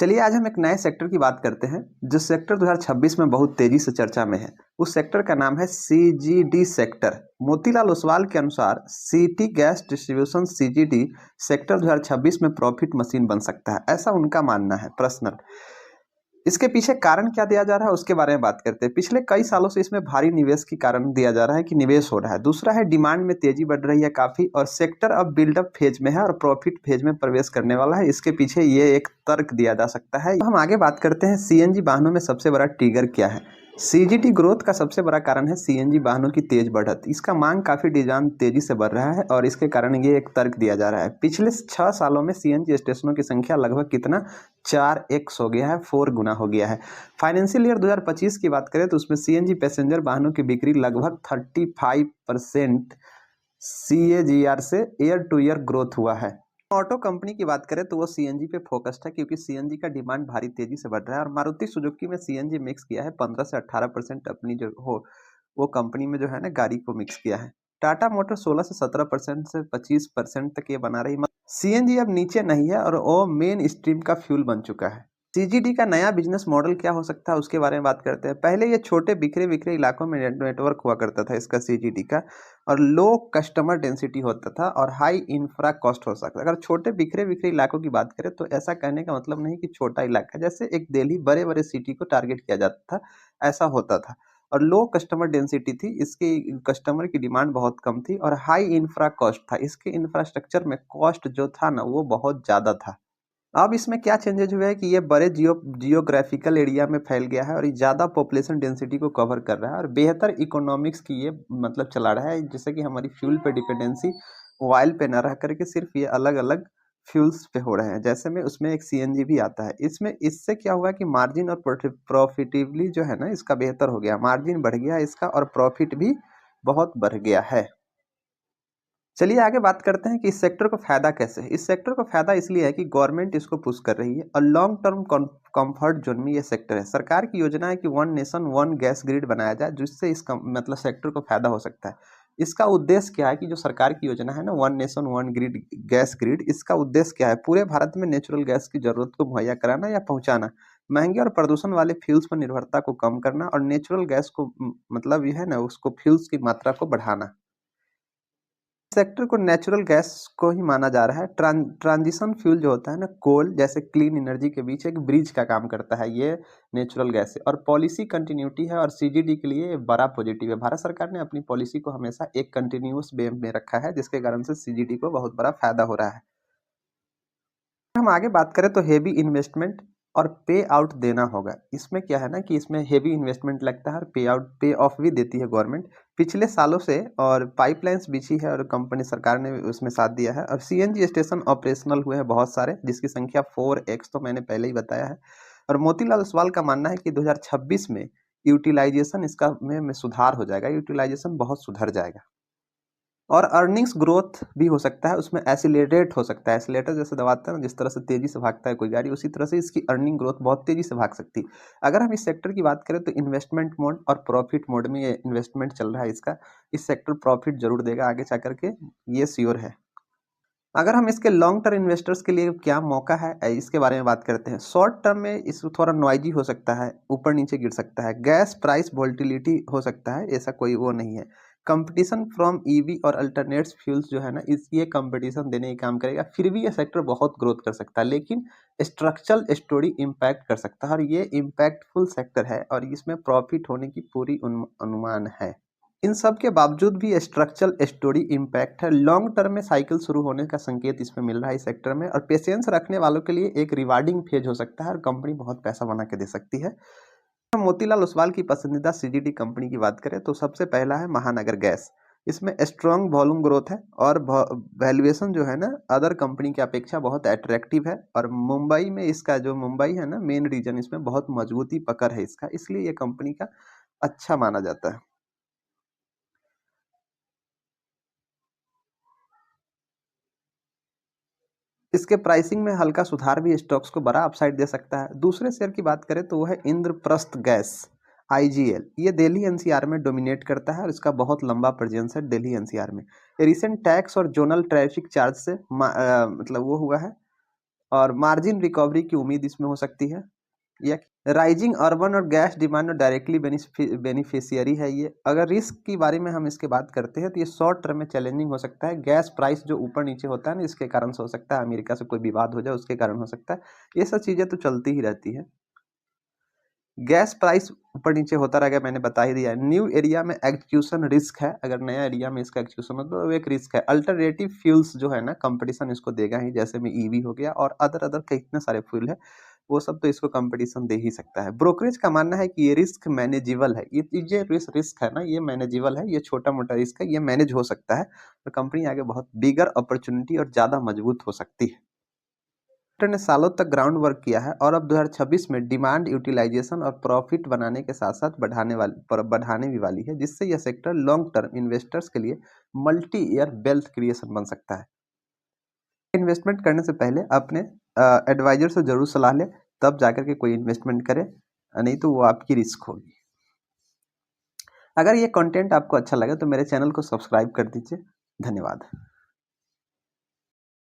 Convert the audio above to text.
चलिए आज हम एक नए सेक्टर की बात करते हैं जो सेक्टर 2026 में बहुत तेजी से चर्चा में है। उस सेक्टर का नाम है सीजीडी सेक्टर। मोतीलाल ओसवाल के अनुसार city gas distribution CGD sector 2026 में प्रॉफिट मशीन बन सकता है, ऐसा उनका मानना है पर्सनल। इसके पीछे कारण क्या दिया जा रहा है उसके बारे में बात करते हैं। पिछले कई सालों से इसमें भारी निवेश के कारण दिया जा रहा है कि निवेश हो रहा है। दूसरा है डिमांड में तेजी बढ़ रही है काफी, और सेक्टर अब बिल्डअप फेज में है और प्रॉफिट फेज में प्रवेश करने वाला है। इसके पीछे ये एक तर्क दिया जा सकता है। हम आगे बात करते हैं सीएनजी वाहनों में सबसे बड़ा ट्रिगर क्या है। सीजीटी ग्रोथ का सबसे बड़ा कारण है सीएनजी वाहनों की तेज बढ़त। इसका मांग काफी डिमांड तेजी से बढ़ रहा है और इसके कारण ये एक तर्क दिया जा रहा है। पिछले 6 सालों में सीएनजी स्टेशनों की संख्या लगभग कितना 4x हो गया है, 4 गुना हो गया है। फाइनेंशियल ईयर 2025 की बात करें तो उसमें सीएनजी पैसेंजर वाहनों की बिक्री लगभग 35% CAGR से ईयर टू ईयर ग्रोथ हुआ है। ऑटो कंपनी की बात करें तो वो सीएनजी पे फोकस्ड है क्योंकि सीएनजी का डिमांड भारी तेजी से बढ़ रहा है और मारुति सुजुकी में सीएनजी मिक्स किया है 15 से 18% अपनी जो हो वो कंपनी में जो है ना गाड़ी को मिक्स किया है। टाटा मोटर 16 से 17% से 25% तक ये बना रही। सीएनजी अब नीचे नहीं है और वो मेन स्ट्रीम का फ्यूल बन चुका है। सीजीडी का नया बिजनेस मॉडल क्या हो सकता है उसके बारे में बात करते हैं। पहले ये छोटे बिखरे बिखरे इलाकों में नेटवर्क हुआ करता था इसका सीजीडी का, और लो कस्टमर डेंसिटी होता था और हाई इंफ्रा कॉस्ट हो सकता है। अगर छोटे बिखरे बिखरे इलाकों की बात करें तो ऐसा कहने का मतलब नहीं कि छोटा इलाका, जैसे एक दिल्ली बड़े बड़े सिटी को टारगेट किया जाता था, ऐसा होता था। और लो कस्टमर डेंसिटी थी, इसके कस्टमर की डिमांड बहुत कम थी, और हाई इंफ्रा कॉस्ट था, इसके इंफ्रास्ट्रक्चर में कॉस्ट जो था ना वो बहुत ज़्यादा था। अब इसमें क्या चेंजेज हुआ है कि ये बड़े जियोग्राफिकल एरिया में फैल गया है और ये ज़्यादा पॉपुलेशन डेंसिटी को कवर कर रहा है और बेहतर इकोनॉमिक्स की ये मतलब चला रहा है, जैसे कि हमारी फ्यूल पे डिपेंडेंसी ऑयल पे ना रह करके सिर्फ ये अलग अलग फ्यूल्स पे हो रहे हैं। जैसे में उसमें एक सीएनजी भी आता है। इसमें इससे क्या हुआ कि मार्जिन और प्रॉफिटिवली जो है ना इसका बेहतर हो गया, मार्जिन बढ़ गया इसका और प्रॉफिट भी बहुत बढ़ गया है। चलिए आगे बात करते हैं कि इस सेक्टर को फायदा कैसे है। इस सेक्टर को फायदा इसलिए है कि गवर्नमेंट इसको पुश कर रही है और लॉन्ग टर्म कंफर्ट जोन में ये सेक्टर है। सरकार की योजना है कि one nation one gas grid बनाया जाए, जिससे इस मतलब सेक्टर को फायदा हो सकता है। इसका उद्देश्य क्या है कि जो सरकार की योजना है ना one nation one grid gas grid, इसका उद्देश्य क्या है, पूरे भारत में नेचुरल गैस की जरूरत को मुहैया कराना या पहुंचाना, महंगे और प्रदूषण वाले फ्यूल्स पर निर्भरता को कम करना और नेचुरल गैस को मतलब ये है ना उसको फ्यूल्स की मात्रा को बढ़ाना। सेक्टर को नेचुरल गैस को ही माना जा रहा है। ट्रांजिशन फ्यूल जो होता है ना कोल जैसे क्लीन एनर्जी के बीच एक ब्रिज का काम करता है ये नेचुरल गैस है, और पॉलिसी कंटिन्यूटी है और सीजीडी के लिए बड़ा पॉजिटिव है। भारत सरकार ने अपनी पॉलिसी को हमेशा एक कंटिन्यूअस वे में रखा है, जिसके कारण से सीजीडी को बहुत बड़ा फायदा हो रहा है। हम आगे बात करें तो हेवी इन्वेस्टमेंट और पे आउट देना होगा। इसमें क्या है ना कि इसमें हेवी इन्वेस्टमेंट लगता है और पे ऑफ भी देती है गवर्नमेंट पिछले सालों से, और पाइपलाइंस बिछी है और कंपनी सरकार ने उसमें साथ दिया है। और सीएनजी स्टेशन ऑपरेशनल हुए हैं बहुत सारे, जिसकी संख्या 4x तो मैंने पहले ही बताया है। और मोतीलाल ओसवाल का मानना है कि 2026 में यूटिलाइजेशन इसका में सुधार हो जाएगा, यूटिलाइजेशन बहुत सुधर जाएगा और अर्निंग्स ग्रोथ भी हो सकता है। उसमें एसिलेटेड हो सकता है, एसिलेटर जैसे दबाता है ना जिस तरह से तेजी से भागता है कोई गाड़ी, उसी तरह से इसकी अर्निंग ग्रोथ बहुत तेजी से भाग सकती है। अगर हम इस सेक्टर की बात करें तो इन्वेस्टमेंट मोड और प्रॉफिट मोड में ये इन्वेस्टमेंट चल रहा है इसका। इस सेक्टर प्रॉफिट जरूर देगा आगे जा करके, ये श्योर है। अगर हम इसके लॉन्ग टर्म इन्वेस्टर्स के लिए क्या मौका है इसके बारे में बात करते हैं। शॉर्ट टर्म में इस थोड़ा नॉइजी हो सकता है, ऊपर नीचे गिर सकता है, गैस प्राइस वोल्टिलिटी हो सकता है, ऐसा कोई वो नहीं है। कंपटीशन फ्रॉम ईवी और अल्टरनेट्स फ्यूल्स जो है ना ये कंपटीशन देने का काम करेगा। फिर भी ये सेक्टर बहुत ग्रोथ कर सकता है, लेकिन स्ट्रक्चरल स्टोरी इम्पैक्ट कर सकता है और ये इम्पैक्टफुल सेक्टर है और इसमें प्रॉफिट होने की पूरी अनुमान है। इन सब के बावजूद भी स्ट्रक्चरल स्टोरी इम्पैक्ट है। लॉन्ग टर्म में साइकिल शुरू होने का संकेत इसमें मिल रहा है इस सेक्टर में, और पेशेंस रखने वालों के लिए एक रिवार्डिंग फेज हो सकता है और कंपनी बहुत पैसा बना के दे सकती है। हम मोतीलाल ओसवाल की पसंदीदा सीजीडी कंपनी की बात करें तो सबसे पहला है महानगर गैस। इसमें स्ट्रॉन्ग वॉल्यूम ग्रोथ है और वैल्यूएशन जो है ना अदर कंपनी की अपेक्षा बहुत अट्रैक्टिव है, और मुंबई में इसका जो मुंबई है ना मेन रीजन, इसमें बहुत मजबूती पकड़ है इसका, इसलिए ये कंपनी का अच्छा माना जाता है। इसके प्राइसिंग में हल्का सुधार भी स्टॉक्स को बड़ा अपसाइड दे सकता है। दूसरे शेयर की बात करें तो वो है इंद्रप्रस्थ गैस आईजीएल। ये दिल्ली एनसीआर में डोमिनेट करता है और इसका बहुत लंबा प्रेजेंस है दिल्ली एनसीआर में। रिसेंट टैक्स और जोनल ट्रैफिक चार्ज से मतलब वो हुआ है और मार्जिन रिकवरी की उम्मीद इसमें हो सकती है। या राइजिंग अर्बन और गैस डिमांड और डायरेक्टली बेनिफिशियरी है ये। अगर रिस्क की बारे में हम इसके बात करते हैं तो ये शॉर्ट टर्म में चैलेंजिंग हो सकता है। गैस प्राइस जो ऊपर नीचे होता है ना, इसके कारण से हो सकता है। अमेरिका से कोई विवाद हो जाए उसके कारण हो सकता है। ये सब चीज़ें तो चलती ही रहती है। गैस प्राइस ऊपर नीचे होता रहेगा, मैंने बता ही दिया है। न्यू एरिया में एग्जीक्यूशन रिस्क है, अगर नया एरिया में इसका एग्जीक्यूशन हो तो एक रिस्क है। अल्टरनेटिव फ्यूल्स जो है ना, कंपटीशन इसको देगा ही, जैसे में ईवी हो गया और अदर कितने सारे फ्यूल है, वो सब तो इसको कंपटीशन दे ही सकता है। ब्रोकरेज का मानना है कि ये रिस्क मैनेजेबल है। ये रिस्क है ना, ये मैनेजेबल है, ये छोटा मोटा रिस्क है, ये मैनेज हो सकता है। तो कंपनी आगे बहुत बिगर अपॉर्चुनिटी और ज़्यादा मजबूत हो सकती है। सेक्टर ने सालों तक ग्राउंड वर्क किया है और अब 2026 में डिमांड यूटिलाइजेशन और प्रॉफिट बनाने के साथ साथ बढ़ाने भी वाली है, जिससे यह सेक्टर लॉन्ग टर्म इन्वेस्टर्स के लिए मल्टी ईयर वेल्थ क्रिएशन बन सकता है। इन्वेस्टमेंट करने से पहले अपने एडवाइजर से जरूर सलाह लें, तब जाकर के कोई इन्वेस्टमेंट करें, नहीं तो वो आपकी रिस्क होगी। अगर ये कंटेंट आपको अच्छा लगे तो मेरे चैनल को सब्सक्राइब कर दीजिए। धन्यवाद।